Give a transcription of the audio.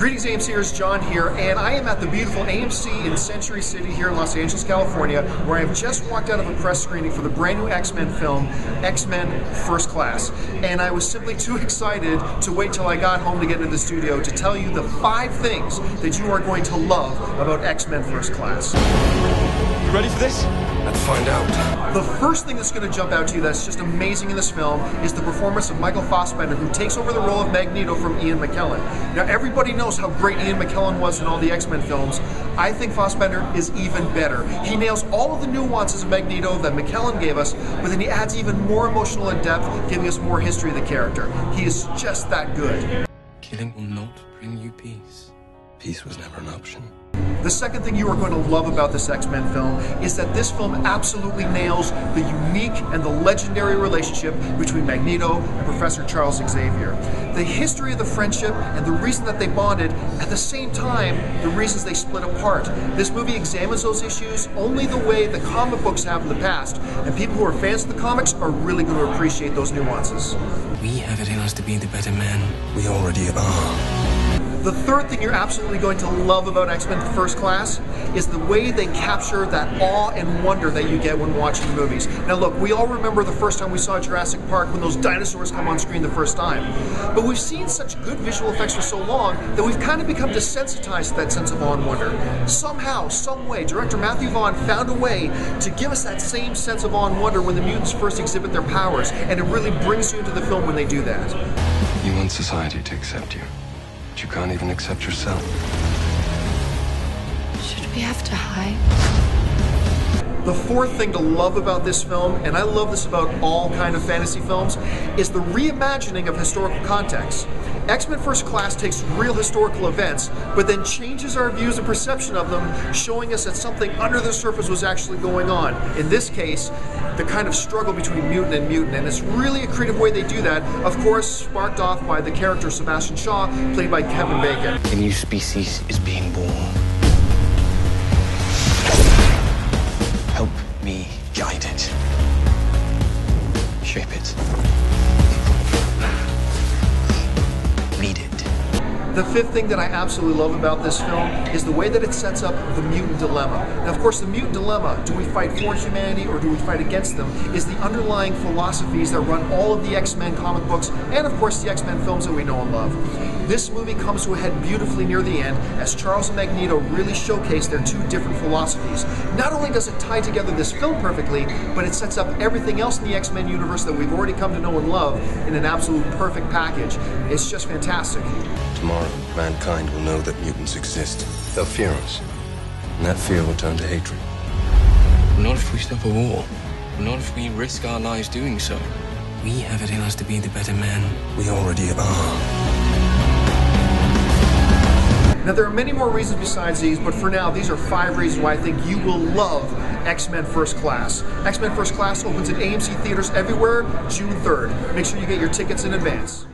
Greetings AMCers, John here, and I am at the beautiful AMC in Century City here in Los Angeles, California, where I have just walked out of a press screening for the brand new X-Men film, X-Men First Class. And I was simply too excited to wait till I got home to get into the studio to tell you the 5 things that you are going to love about X-Men First Class. You ready for this? Let's find out. The first thing that's going to jump out to you that's just amazing in this film is the performance of Michael Fassbender, who takes over the role of Magneto from Ian McKellen. Now, everybody knows how great Ian McKellen was in all the X-Men films. I think Fassbender is even better. He nails all of the nuances of Magneto that McKellen gave us, but then he adds even more emotional and depth, giving us more history of the character. He is just that good. Killing will not bring you peace. Peace was never an option. The second thing you are going to love about this X-Men film is that this film absolutely nails the unique and the legendary relationship between Magneto and Professor Charles Xavier. The history of the friendship and the reason that they bonded, at the same time, the reasons they split apart. This movie examines those issues only the way the comic books have in the past, and people who are fans of the comics are really going to appreciate those nuances. We have it in us to be the better men. We already are. The third thing you're absolutely going to love about X-Men First Class is the way they capture that awe and wonder that you get when watching the movies. Now look, we all remember the first time we saw Jurassic Park when those dinosaurs come on screen the first time. But we've seen such good visual effects for so long that we've kind of become desensitized to that sense of awe and wonder. Somehow, some way, director Matthew Vaughn found a way to give us that same sense of awe and wonder when the mutants first exhibit their powers, and it really brings you into the film when they do that. You want society to accept you. You can't even accept yourself. Should we have to hide? The fourth thing to love about this film, and I love this about all kind of fantasy films, is the reimagining of historical context. X-Men First Class takes real historical events, but then changes our views and perception of them, showing us that something under the surface was actually going on. In this case, the kind of struggle between mutant, and it's really a creative way they do that, of course sparked off by the character Sebastian Shaw, played by Kevin Bacon. A new species is being born. Help me guide it. Shape it. Lead it. The fifth thing that I absolutely love about this film is the way that it sets up the Mutant Dilemma. Now, of course, the Mutant Dilemma, do we fight for humanity or do we fight against them, is the underlying philosophies that run all of the X-Men comic books and, of course, the X-Men films that we know and love. This movie comes to a head beautifully near the end as Charles and Magneto really showcase their two different philosophies. Not only does it tie together this film perfectly, but it sets up everything else in the X-Men universe that we've already come to know and love in an absolute perfect package. It's just fantastic. Tomorrow, mankind will know that mutants exist. They'll fear us, and that fear will turn to hatred. Not if we stop a war. Not if we risk our lives doing so. We have it in us to be the better men. We already are. Now, there are many more reasons besides these, but for now, these are 5 reasons why I think you will love X-Men First Class. X-Men First Class opens at AMC theaters everywhere June 3rd. Make sure you get your tickets in advance.